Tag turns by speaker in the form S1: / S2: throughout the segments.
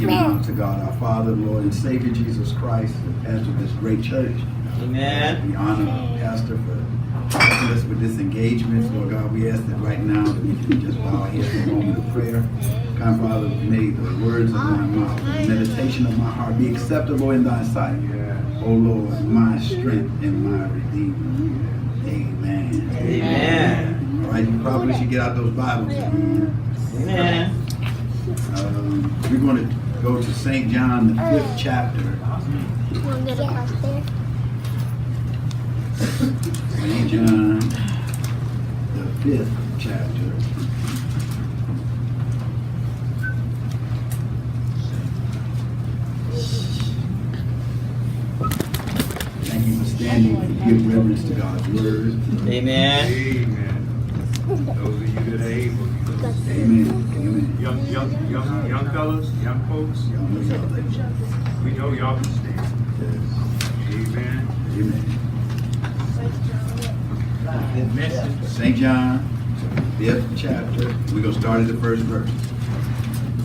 S1: Giving honor to God, our Father, Lord, and Savior, Jesus Christ, the pastor of this great church.
S2: Amen.
S1: We honor our pastor for helping us with this engagement. Lord God, we ask that right now that we can just bow our heads in a moment of prayer. Kind Father, may the words of my mouth, the meditation of my heart be acceptable in thy sight. O Lord, my strength and my redeemer. Amen.
S2: Amen.
S1: All right, you probably should get out those Bibles.
S2: Amen.
S1: We're going to go to St. John, the 5th chapter. St. John, the 5th chapter. Thank you for standing and give reverence to God's word.
S2: Amen.
S3: Amen. Those of you that are able.
S1: Amen. Amen.
S3: Young fellas, young folks. We know y'all can stand. Amen.
S1: Amen.
S3: Message.
S1: St. John, 5th chapter. We're going to start at the first verse.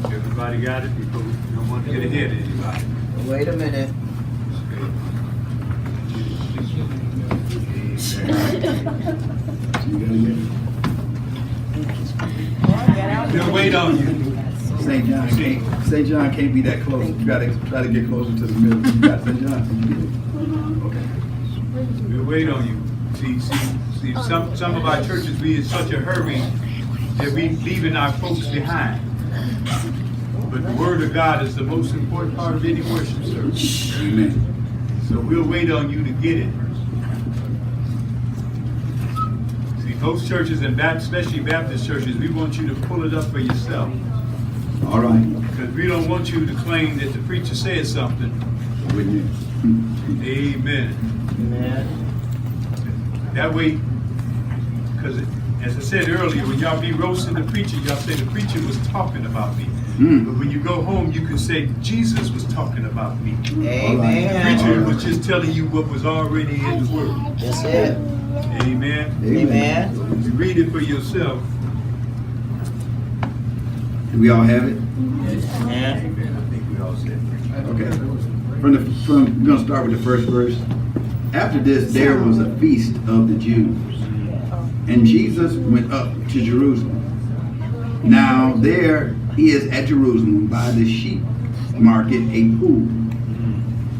S3: Everybody got it? Because we don't want to get ahead of anybody.
S2: Wait a minute.
S1: You got it?
S3: We'll wait on you.
S1: St. John can't be that close. You got to try to get closer to the middle. You got St. John? Okay.
S3: We'll wait on you. See, some of our churches, we in such a hurry that we leaving our folks behind. But the Word of God is the most important part of any worship service.
S1: Amen.
S3: So we'll wait on you to get it. See, most churches, and especially Baptist churches, we want you to pull it up for yourself.
S1: All right.
S3: Because we don't want you to claim that the preacher said something.
S1: With you.
S3: Amen.
S2: Amen.
S3: That way, because as I said earlier, when y'all be roasting the preacher, y'all say the preacher was talking about me. But when you go home, you can say Jesus was talking about me.
S2: Amen.
S3: The preacher was just telling you what was already in the Word.
S2: That's it.
S3: Amen.
S2: Amen.
S3: You read it for yourself.
S1: Do we all have it?
S2: Amen.
S3: Amen. I think we all said.
S1: Okay. We're going to start with the first verse. After this, there was a feast of the Jews, and Jesus went up to Jerusalem. Now there is at Jerusalem by the sheep market a pool,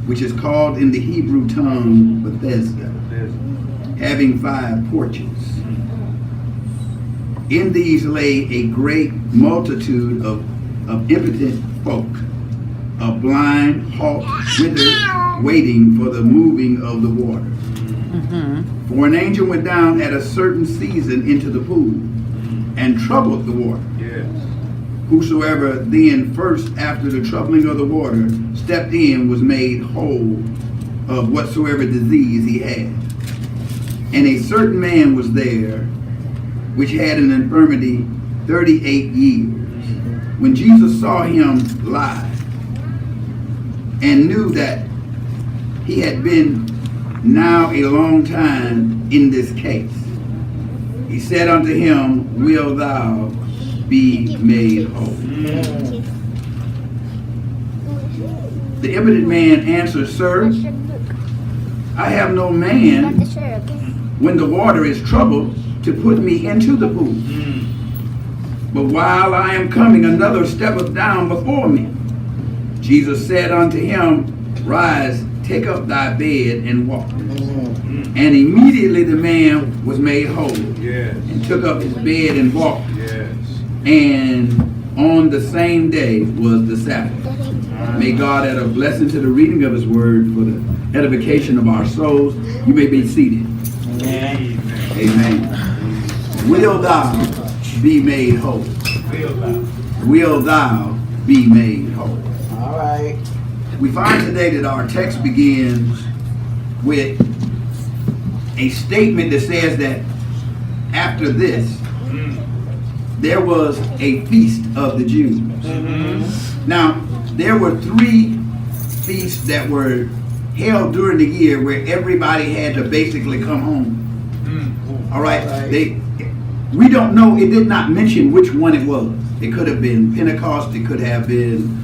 S1: which is called in the Hebrew tongue Bethesda, having 5 porches. In these lay a great multitude of impotent folk, of blind, halt, withered, waiting for the moving of the water. For an angel went down at a certain season into the pool and troubled the water.
S3: Yes.
S1: Whosoever then first after the troubling of the water stepped in was made whole of whatsoever disease he had. And a certain man was there which had an infirmity 38 years. When Jesus saw him lie, and knew that he had been now a long time in this case, he said unto him, Will thou be made whole? The impotent man answered, Sir, I have no man when the water is troubled to put me into the pool. But while I am coming, another steppeth down before me. Jesus said unto him, Rise, take up thy bed and walk. And immediately the man was made whole, and took up his bed and walked. And on the same day was the Sabbath. May God add a blessing to the reading of his word for the edification of our souls. You may be seated.
S2: Amen.
S1: Amen. Will thou be made whole? Will thou be made whole?
S2: All right.
S1: We find today that our text begins with a statement that says that after this, there was a feast of the Jews. Now, there were 3 feasts that were held during the year where everybody had to basically come home. All right. We don't know. It did not mention which one it was. It could have been Pentecost. It could have been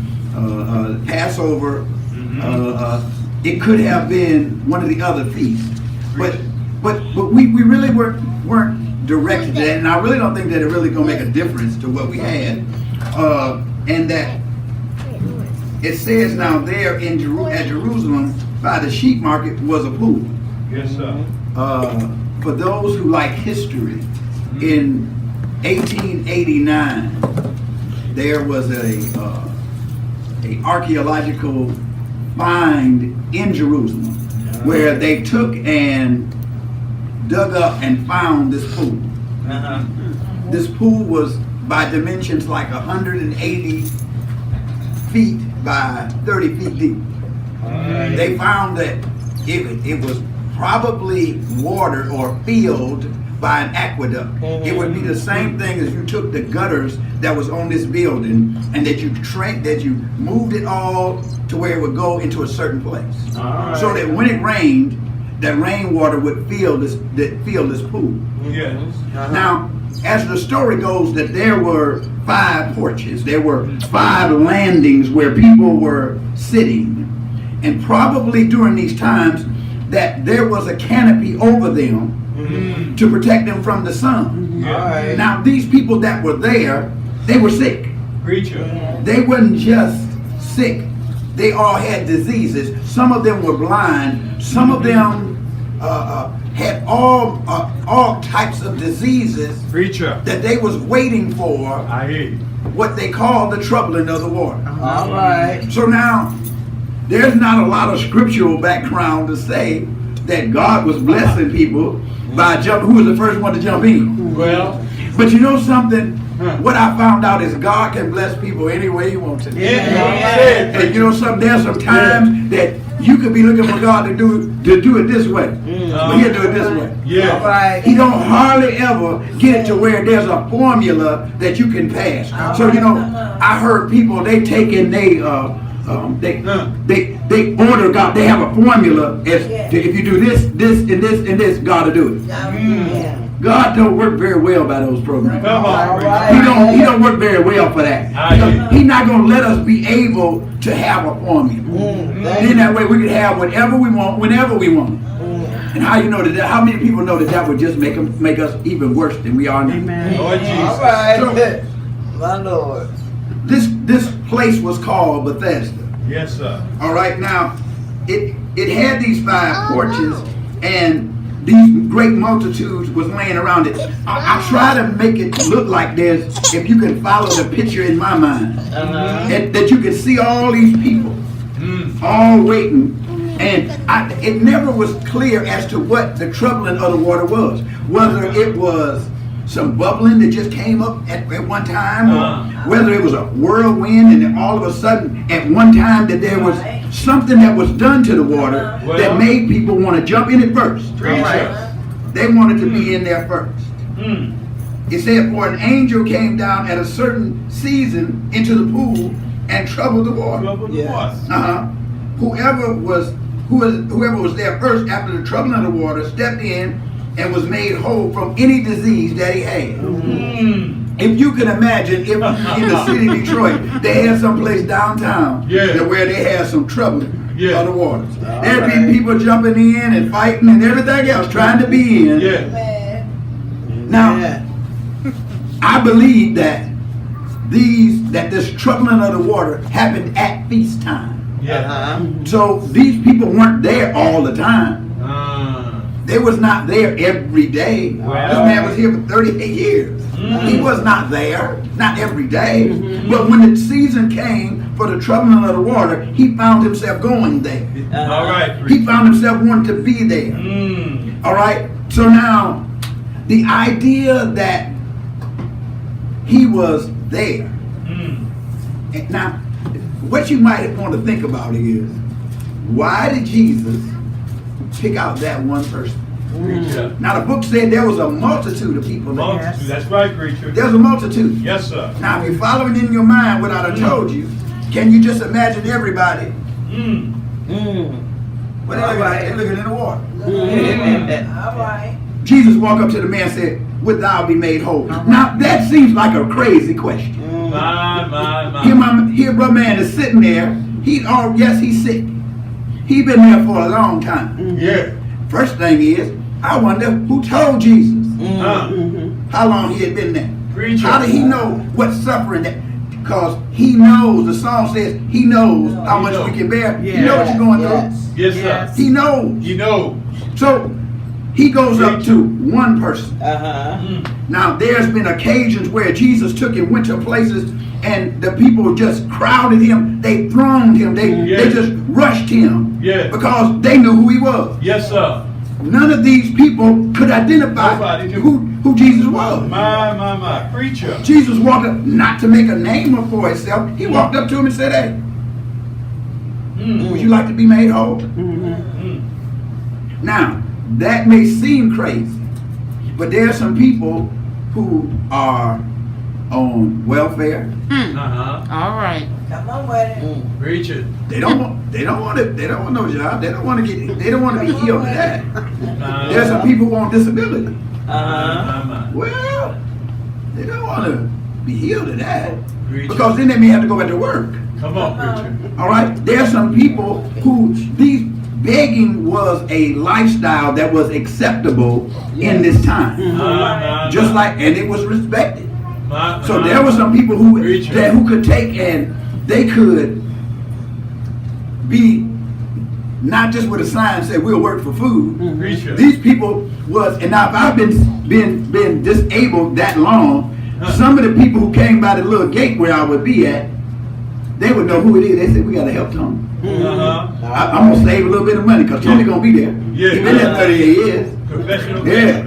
S1: Passover. It could have been one of the other feasts, but we really weren't directed to that, and I really don't think that it really gonna make a difference to what we had, and that it says now there in at Jerusalem by the sheep market was a pool.
S3: Yes, sir.
S1: For those who like history, in 1889 there was a archaeological find in Jerusalem where they took and dug up and found this pool. This pool was by dimensions like 180 feet by 30 feet deep. They found that it was probably watered or filled by an aqueduct. It would be the same thing as you took the gutters that was on this building and that you moved it all to where it would go into a certain place. So that when it rained, that rainwater would fill this pool.
S3: Yes.
S1: Now, as the story goes, that there were 5 porches, there were 5 landings where people were sitting, and probably during these times that there was a canopy over them to protect them from the sun.
S3: Yeah.
S1: Now, these people that were there, they were sick.
S3: Preacher.
S1: They wasn't just sick. They all had diseases. Some of them were blind. Some of them had all types of diseases
S3: Preacher.
S1: that they was waiting for
S3: I hear you.
S1: what they call the troubling of the water.
S2: All right.
S1: So now, there's not a lot of scriptural background to say that God was blessing people by jumping. Who was the first one to jump in?
S3: Well.
S1: But you know something? What I found out is God can bless people any way He wants to.
S3: Yeah.
S1: And you know something? There's some times that you could be looking for God to do it this way, but He'll do it this way.
S3: Yeah.
S2: All right.
S1: He don't hardly ever get it to where there's a formula that you can pass. So you know, I heard people they take and they order God. They have a formula as to if you do this, this, and this, and this, God will do it. God don't work very well by those programs.
S3: Come on.
S1: He don't work very well for that. He's not going to let us be able to have a formula. Then that way we can have whatever we want, whenever we want. And how you know that? How many people know that would just make us even worse than we are now?
S3: Lord Jesus.
S2: All right.
S1: So,
S2: My Lord.
S1: this place was called Bethesda.
S3: Yes, sir.
S1: All right, now it had these 5 porches, and these great multitudes was laying around it. I try to make it look like there's, if you can follow the picture in my mind, that you can see all these people all waiting, and it never was clear as to what the troubling of the water was. Whether it was some bubbling that just came up at one time, or whether it was a whirlwind and then all of a sudden at one time that there was something that was done to the water that made people want to jump in it first. They wanted to be in there first. It said, for an angel came down at a certain season into the pool and troubled the water. Whoever was there first after the troubling of the water stepped in and was made whole from any disease that he had. If you can imagine, if in the city of Detroit, they had some place downtown where they had some trouble of the waters. There'd be people jumping in and fighting and everything else, trying to be in. Now, I believe that this troubling of the water happened at feast time. So these people weren't there all the time. They was not there every day. This man was here for 38 years. He was not there, not every day. But when the season came for the troubling of the water, he found himself going there.
S3: All right.
S1: He found himself wanting to be there. All right. So now, the idea that he was there. Now, what you might want to think about is, why did Jesus pick out that one person? Now the book said there was a multitude of people there.
S3: Multitude. That's right, preacher.
S1: There's a multitude.
S3: Yes, sir.
S1: Now if you're following in your mind what I done told you, can you just imagine everybody? But they're looking in the water.
S2: All right.
S1: Jesus walked up to the man and said, would thou be made whole? Now that seems like a crazy question. Here, brother man is sitting there. Yes, he's sick. He been there for a long time.
S3: Yeah.
S1: First thing is, I wonder who told Jesus how long he had been there.
S3: Preacher.
S1: How did he know what suffering that? Because he knows, the song says, he knows how much we can bear.
S4: Yeah.
S1: He knows what you're going through.
S3: Yes, sir.
S1: He knows.
S3: You know.
S1: So he goes up to one person.
S2: Uh-huh.
S1: Now, there's been occasions where Jesus took him, went to places, and the people just crowded him. They thronged him. They just rushed him because they knew who he was.
S3: Yes, sir.
S1: None of these people could identify who Jesus was.
S3: My. Preacher.
S1: Jesus walked up, not to make a name up for himself. He walked up to him and said, hey, would you like to be made whole? Now, that may seem crazy, but there are some people who are on welfare.
S4: All right.
S2: Come on with it.
S3: Preach it.
S1: They don't want no job. They don't want to be healed of that. There's some people who want disability. Well, they don't want to be healed of that because then they may have to go back to work.
S3: Come on, preacher.
S1: All right. There are some people who begging was a lifestyle that was acceptable in this time. Just like, and it was respected. So there were some people who could take and they could be not just with a sign say we'll work for food. These people was, and now if I've been disabled that long, some of the people who came by the little gate where I would be at, they would know who it is. They said we gotta help Tony. I'm gonna save a little bit of money because Tony gonna be there. He's been there 38 years.
S3: Professional.
S1: Yeah,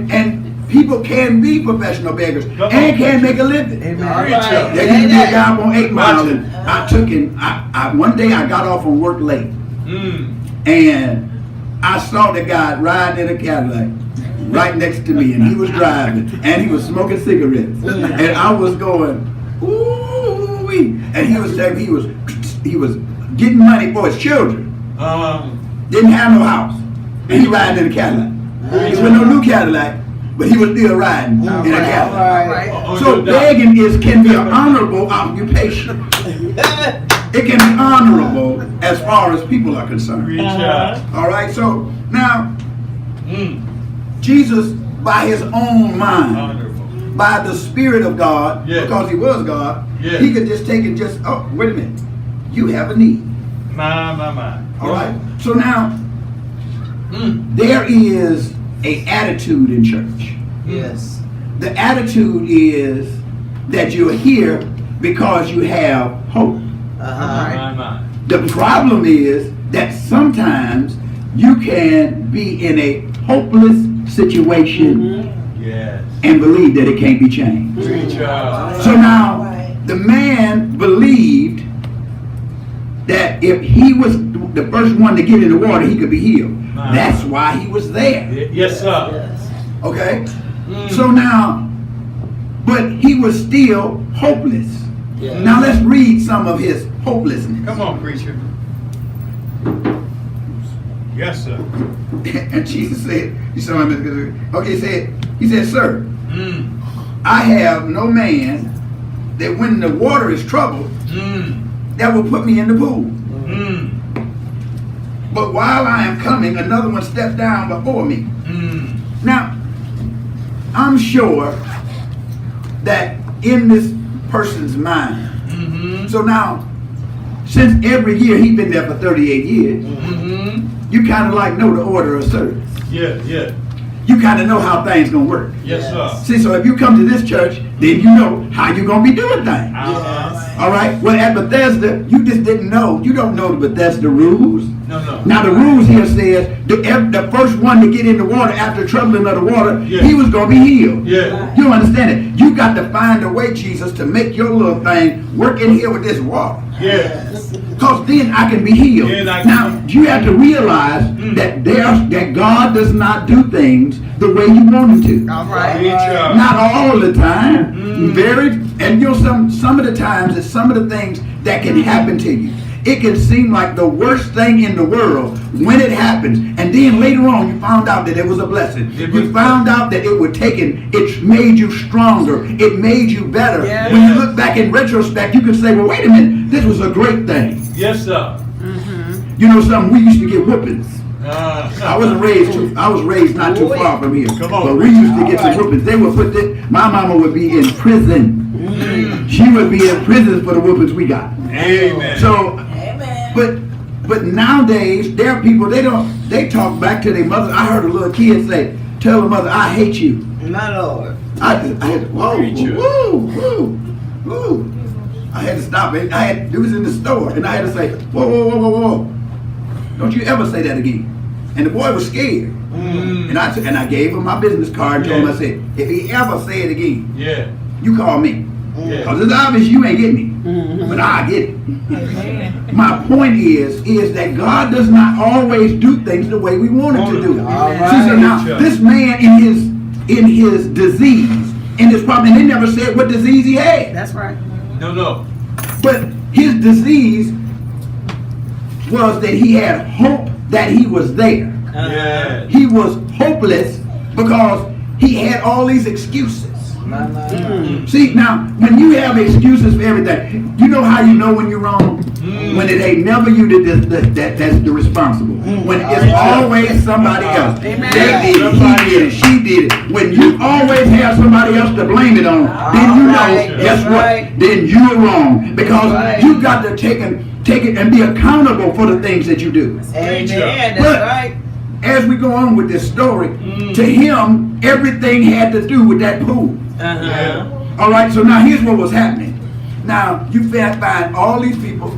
S1: and people can be professional beggars and can make a living. They used to be a guy on 8 Mile, and I took him. One day I got off from work late, and I saw the guy riding in a Cadillac right next to me, and he was driving, and he was smoking cigarettes, and I was going, ooh-wee, and he was saying he was getting money for his children. Didn't have no house, and he riding in a Cadillac. There was no new Cadillac. But he was still riding in a Cadillac. So begging can be an honorable occupation. It can be honorable as far as people are concerned. All right. So now, Jesus, by his own mind, by the Spirit of God, because he was God, he could just take and wait a minute, you have a need.
S3: My.
S1: All right. So now, there is an attitude in church.
S2: Yes.
S1: The attitude is that you're here because you have hope. The problem is that sometimes you can be in a hopeless situation and believe that it can't be changed. So now the man believed that if he was the first one to get in the water, he could be healed. That's why he was there.
S3: Yes, sir.
S1: Okay? So now, but he was still hopeless. Now let's read some of his hopelessness.
S3: Come on, preacher. Yes, sir.
S1: And Jesus said, he said, sir, I have no man that when the water is troubled, that will put me in the pool. But while I am coming, another one stepped down before me. Now, I'm sure that in this person's mind, so now, since every year he's been there for 38 years, you kind of like know the order of service.
S3: Yeah.
S1: You kind of know how things gonna work.
S3: Yes, sir.
S1: See, so if you come to this church, then you know how you're gonna be doing things. All right. Well, at Bethesda, you just didn't know. You don't know the Bethesda rules.
S3: No.
S1: Now the rules here says the first one to get in the water after troubling of the water, he was gonna be healed.
S3: Yeah.
S1: You understand it? You got to find a way, Jesus, to make your little thing work in here with this water.
S3: Yes.
S1: Because then I can be healed. Now you have to realize that God does not do things the way you want him to.
S4: All right.
S1: Not all the time. And you know some of the times it's some of the things that can happen to you. It can seem like the worst thing in the world when it happens, and then later on you found out that it was a blessing. You found out that it made you stronger. It made you better.
S2: Yeah.
S1: When you look back in retrospect, you can say, well, wait a minute, this was a great thing.
S3: Yes, sir.
S1: You know something? We used to get whoopings. I was raised not too far from here.
S3: Come on.
S1: But we used to get some whoopings. They would my mama would be in prison. She would be in prison for the whoopings we got.
S3: Amen.
S1: So, but nowadays there are people they talk back to their mother. I heard a little kid say, "Tell the mother I hate you."
S2: My Lord.
S1: I had I had to stop it. It was in the store, and I had to say, whoa. Don't you ever say that again. And the boy was scared. And I gave him my business card and told him, I said, if he ever say it again, you call me. Because it's obvious you ain't getting me. But I get it. My point is that God does not always do things the way we want him to do it. See, so now, this man in his disease, in his problem, and they never said what disease he had.
S2: That's right.
S3: No.
S1: But his disease was that he had hope that he was there. He was hopeless because he had all these excuses. See, now, when you have excuses for everything, you know how you know when you're wrong? When it ain't never you that's the responsible. When it's always somebody else. They did it, he did it, she did it. When you always have somebody else to blame it on, then you know, guess what? Then you're wrong. Because you got to take it and be accountable for the things that you do.
S2: Amen. That's
S1: But
S2: right.
S1: as we go on with this story, to him, everything had to do with that pool. All right, so now here's what was happening. Now, you find all these people.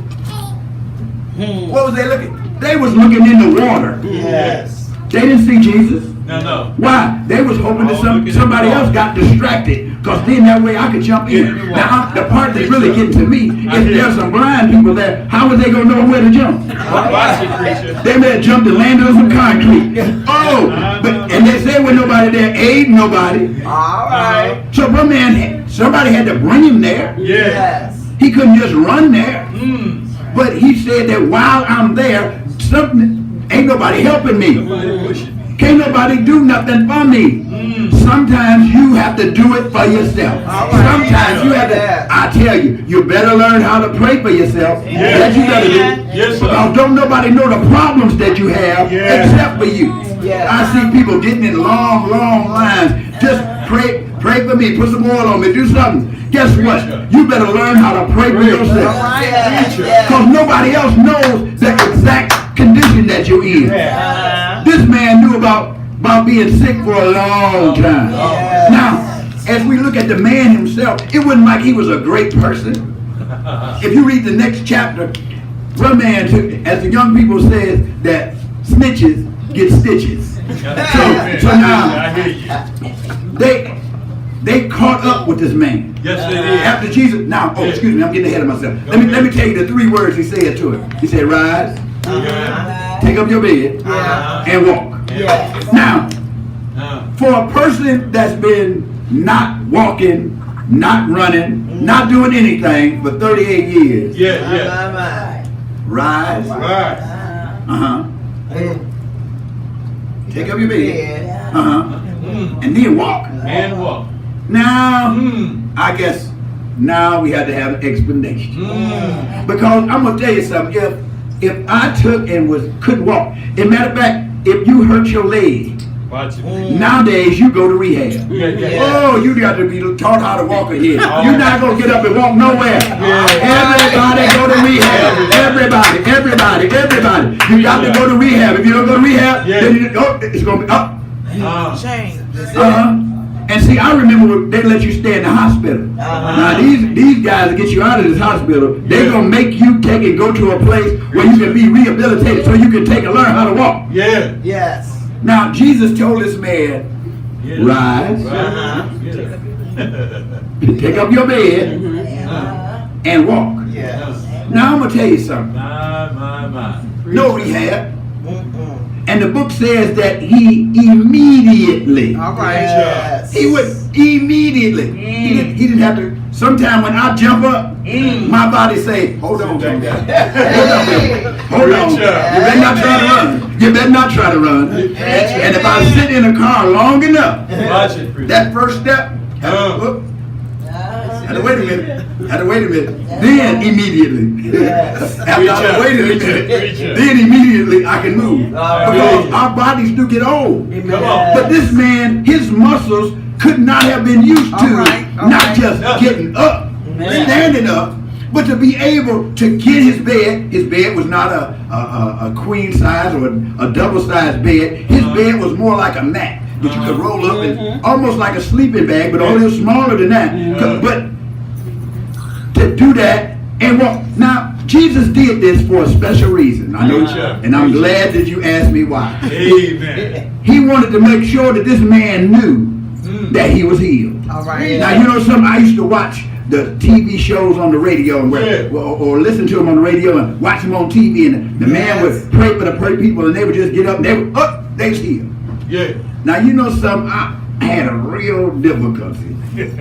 S1: What was they looking? They was looking in the water.
S2: Yes.
S1: They didn't see Jesus.
S3: No.
S1: Why? They was hoping that somebody else got distracted, because then that way I could jump in. Now, the part that's really getting to me, if there's some blind people there, how are they going to know where to jump? They may have jumped and landed on some concrete. And they said with nobody there, ain't nobody.
S2: All right.
S1: So somebody had to bring him there.
S2: Yes.
S1: He couldn't just run there. But he said that while I'm there, ain't nobody helping me. Can't nobody do nothing for me. Sometimes you have to do it for yourself. Sometimes you have to. I tell you, you better learn how to pray for yourself. That you gotta do. Because don't nobody know the problems that you have except for you. I see people getting in long lines. Just pray for me. Put some oil on me. Do something. Guess what? You better learn how to pray for yourself. Because nobody else knows the exact condition that you're in. This man knew about being sick for a long time. Now, as we look at the man himself, it wasn't like he was a great person. If you read the next chapter, one man took, as the young people says, that snitches get stitches. So now they caught up with this man.
S3: Yes, they did.
S1: After Jesus, now, excuse me, I'm getting ahead of myself. Let me tell you the 3 words he said to him. He said, rise, take up your bed, and walk. Now, for a person that's been not walking, not running, not doing anything for 38 years, rise, take up your bed, and then walk. Now, I guess now we had to have an explanation. Because I'm gonna tell you something. If I took and couldn't walk, as a matter of fact, if you hurt your leg, nowadays you go to rehab. Oh, you got to be taught how to walk again. You're not gonna get up and walk nowhere. Everybody go to rehab. Everybody. You got to go to rehab. If you don't go to rehab, then it's gonna be up.
S2: Shame.
S1: And see, I remember they let you stay in the hospital. Now these guys that get you out of this hospital, they're gonna make you take and go to a place where you can be rehabilitated, so you can take and learn how to walk.
S2: Yes.
S1: Now Jesus told this man, rise, take up your bed, and walk. Now I'm gonna tell you something. No rehab. And the book says that he immediately.
S2: All right.
S1: He would immediately. He didn't have to. Sometime when I jump up, my body say, hold on, hold on.
S3: Preacher.
S1: You better not try to run. You better not try to run. And if I sit in a car long enough,
S3: Watch it, preacher.
S1: that first step, had to wait a minute. Then immediately, after I waited a minute, then immediately I can move. Because our bodies do get old.
S3: Come on.
S1: But this man, his muscles could not have been used to not just getting up, standing up, but to be able to get his bed. His bed was not a queen size or a double sized bed. His bed was more like a mat that you could roll up and almost like a sleeping bag, but only smaller than that. But to do that and walk. Now, Jesus did this for a special reason. I know, and I'm glad that you asked me why.
S3: Amen.
S1: He wanted to make sure that this man knew that he was healed.
S2: All right.
S1: Now, you know something? I used to watch the TV shows on the radio and or listen to them on the radio and watch them on TV, and the man would pray for the poor people, and they would just get up and they would they was healed.
S3: Yeah.
S1: Now, you know something? I had a real difficulty with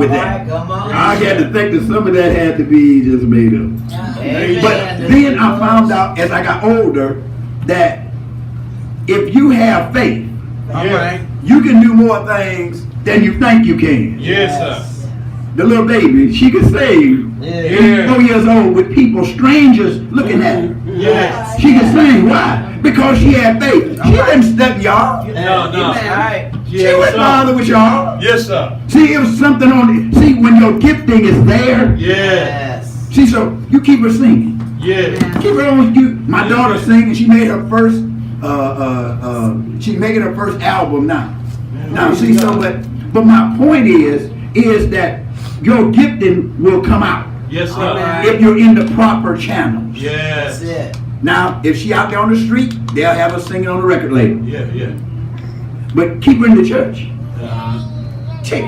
S1: that.
S2: Come on.
S1: I had to think that some of that had to be just made up.
S2: Amen.
S1: But then I found out as I got older that if you have faith, you can do more things than you think you can.
S3: Yes, sir.
S1: The little baby, she could sing
S3: Yeah.
S1: 4 years old with people, strangers looking at her.
S3: Yes.
S1: She could sing. Why? Because she had faith. She didn't study y'all.
S3: No.
S1: She wouldn't bother with y'all.
S3: Yes, sir.
S1: See, it was something on it. See, when your gifting is there,
S3: Yes.
S1: see, so you keep her singing.
S3: Yeah.
S1: Keep her on. My daughter singing. She made her first. She's making her first album now. Now, see, so but my point is that your gifting will come out
S3: Yes, sir.
S1: if you're in the proper channels.
S3: Yes.
S2: That's it.
S1: Now, if she out there on the street, they'll have her singing on the record label.
S3: Yeah.
S1: But keep her in the church.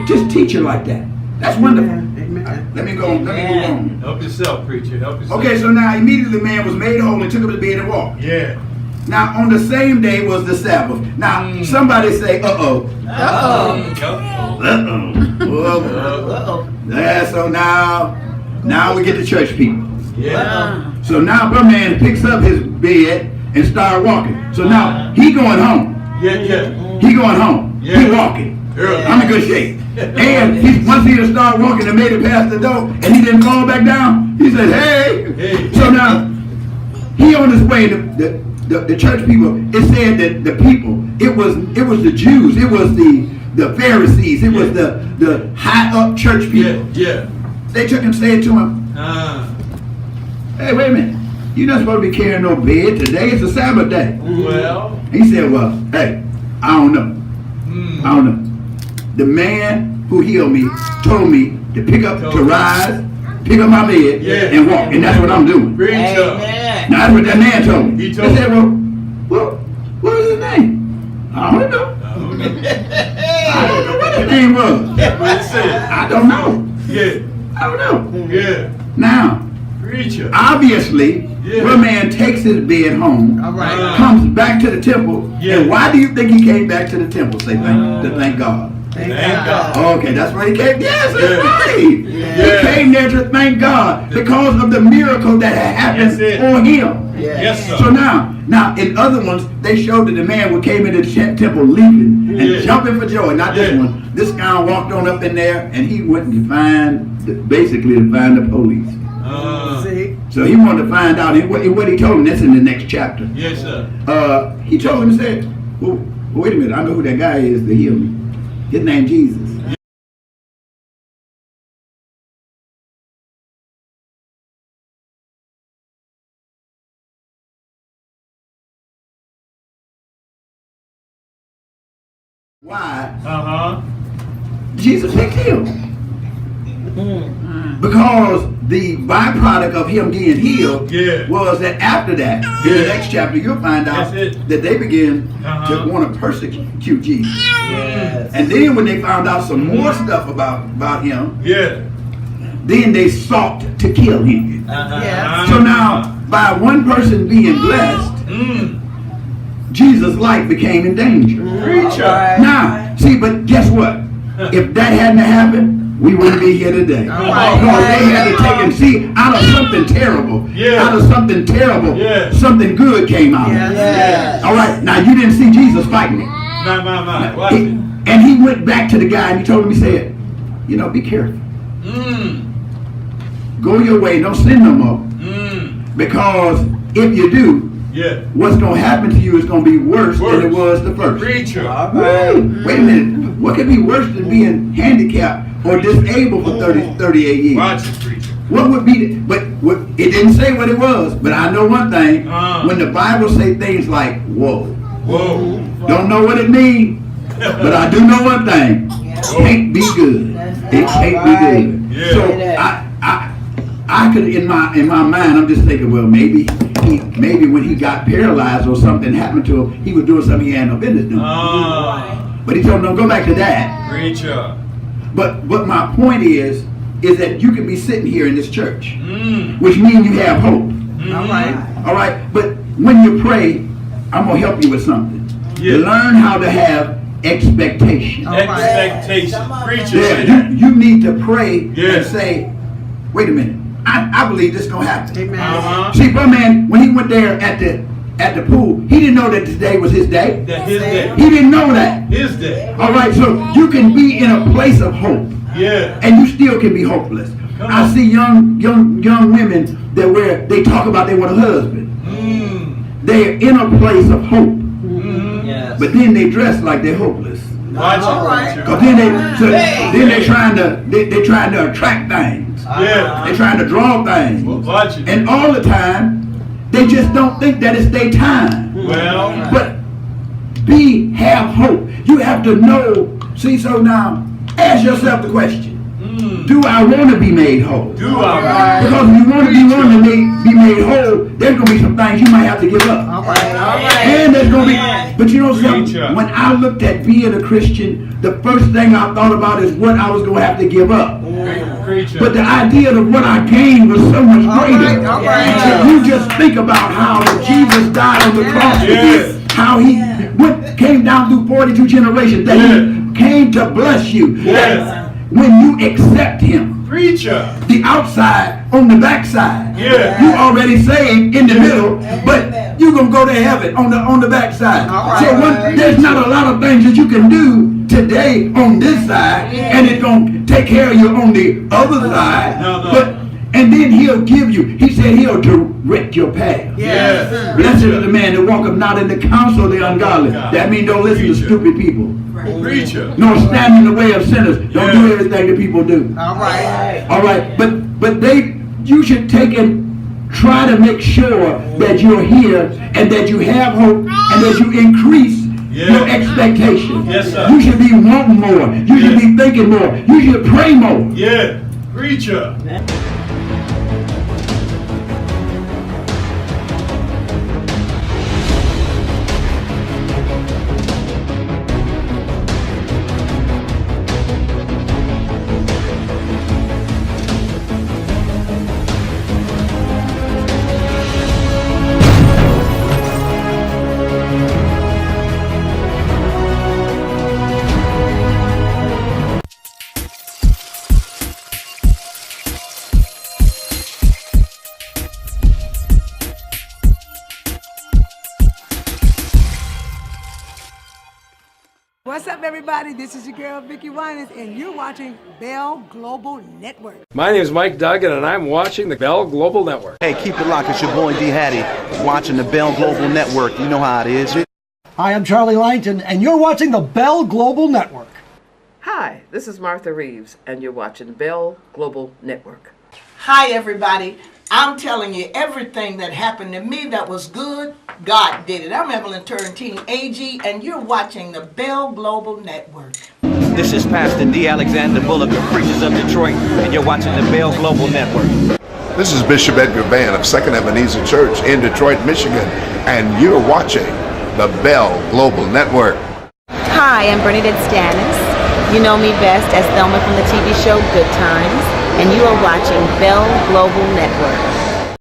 S1: Just teach her like that. That's wonderful. Let me go. Let me move on.
S3: Help yourself, preacher. Help yourself.
S1: Okay, so now immediately the man was made whole and took up his bed and walked.
S3: Yeah.
S1: Now, on the same day was the Sabbath. Now, somebody say, uh-oh. Yeah, so now we get the church people.
S3: Yeah.
S1: So now my man picks up his bed and start walking. So now he going home.
S3: Yeah.
S1: He going home.
S3: Yeah.
S1: He walking.
S3: Yeah.
S1: I'm in good shape. And once he had started walking and made it past the door and he didn't fall back down, he said, hey. So now he on his way. The church people, it said that the people, it was the Jews, it was the Pharisees, it was the high up church people.
S3: Yeah.
S1: They took and said to him, hey, wait a minute. You're not supposed to be carrying no bed today. It's a Sabbath day.
S3: Well.
S1: He said, well, hey, I don't know. I don't know. The man who healed me told me to rise, pick up my bed, and walk. And that's what I'm doing.
S3: Preacher.
S1: Now, that's what that man told me.
S3: He told
S1: They said, well, what was his name? I don't know. I don't know what his name was.
S3: That's what it said.
S1: I don't know.
S3: Yeah.
S1: I don't know.
S3: Yeah.
S1: Now,
S3: Preacher.
S1: obviously, one man takes his bed home, comes back to the temple, and why do you think he came back to the temple? Say to thank God.
S3: Thank God.
S1: Okay, that's why he came. Yes, that's right.
S3: Yeah.
S1: He came there to thank God because of the miracle that had happened for him.
S3: Yes, sir.
S1: So now, in other ones, they showed that the man came into the temple leaping and jumping for joy. Not this one. This guy walked on up in there and he went to find the police. So he wanted to find out what he told him. That's in the next chapter.
S3: Yes, sir.
S1: He told him, said, well, wait a minute, I know who that guy is that healed me. His name Jesus. Why? Jesus picked him. Because the byproduct of him getting healed was that after that, in the next chapter, you'll find out that they began to want to persecute Jesus. And then when they found out some more stuff about him, then they sought to kill him. So now, by one person being blessed, Jesus' life became in danger. Now, see, but guess what? If that hadn't happened, we wouldn't be here today. Because they had to take and see out of something terrible. Out of something terrible, something good came out. All right, now you didn't see Jesus fighting it.
S3: Watch it.
S1: And he went back to the guy and he told him, he said, you know, be careful. Go your way, don't sin no more. Because if you do, what's going to happen to you is going to be worse than it was the first.
S3: Preacher.
S1: Wait a minute. What could be worse than being handicapped or disabled for 38 years?
S3: Watch it, preacher.
S1: What would be, it didn't say what it was, but I know one thing. When the Bible say things like, whoa. Don't know what it means, but I do know one thing. Can't be good. It can't be good. So I could, in my mind, I'm just thinking, well, maybe when he got paralyzed or something happened to him, he was doing something he had no business doing. But he told him, don't go back to that.
S3: Preacher.
S1: But my point is that you can be sitting here in this church, which means you have hope. All right. But when you pray, I'm gonna help you with something. Learn how to have expectation.
S3: Expectation. Preacher.
S1: You need to pray and say, wait a minute. I believe this is gonna happen. See, my man, when he went there at the pool, he didn't know that today was his day.
S3: His day.
S1: He didn't know that.
S3: His day.
S1: All right, so you can be in a place of hope, and you still can be hopeless. I see young women that they talk about they want a husband. They're in a place of hope, but then they dress like they're hopeless. Because then they're trying to attract things. They're trying to draw things. And all the time, they just don't think that it's their time. But have hope. You have to know. See, so now, ask yourself the question. Do I want to be made whole? Because if you want to be be made whole, there's going to be some things you might have to give up. And there's going to be, but you know something? When I looked at being a Christian, the first thing I thought about is what I was going to have to give up. But the idea of what I gained was so much greater. If you just think about how Jesus died on the cross, how he came down through 42 generations, that he came to bless you. When you accept him, the outside on the backside, you already saved in the middle, but you're gonna go to heaven on the backside. So there's not a lot of things that you can do today on this side, and it's gonna take care of you on the other side. And then he'll give you. He said he'll direct your path. Blessed is the man that walketh not in the counsel of the ungodly. That means don't listen to stupid people. Nor stand in the way of sinners. Don't do everything that people do. All right. But you should take and try to make sure that you're here and that you have hope and that you increase your expectation. You should be wanting more. You should be thinking more. You should pray more.
S3: Preacher.
S5: What's up, everybody? This is your girl, Vicki Winans, and you're watching Bell Global Network.
S6: My name is Mike Duggan, and I'm watching the Bell Global Network.
S7: Hey, keep it locked. It's your boy D. Hattie watching the Bell Global Network. You know how it is.
S8: Hi, I'm Charlie Langton, and you're watching the Bell Global Network.
S9: Hi, this is Martha Reeves, and you're watching Bell Global Network.
S10: Hi, everybody. I'm telling you, everything that happened to me that was good, God did it. I'm Evelyn Turrentine, AG, and you're watching the Bell Global Network.
S7: This is Pastor D. Alexander Bullock of Preachers of Detroit, and you're watching the Bell Global Network.
S11: This is Bishop Edgar Van of Second Ebenezer Church in Detroit, Michigan, and you're watching the Bell Global Network.
S12: Hi, I'm Bernadette Stannis. You know me best as Thelma from the TV show Good Times, and you are watching Bell Global Network.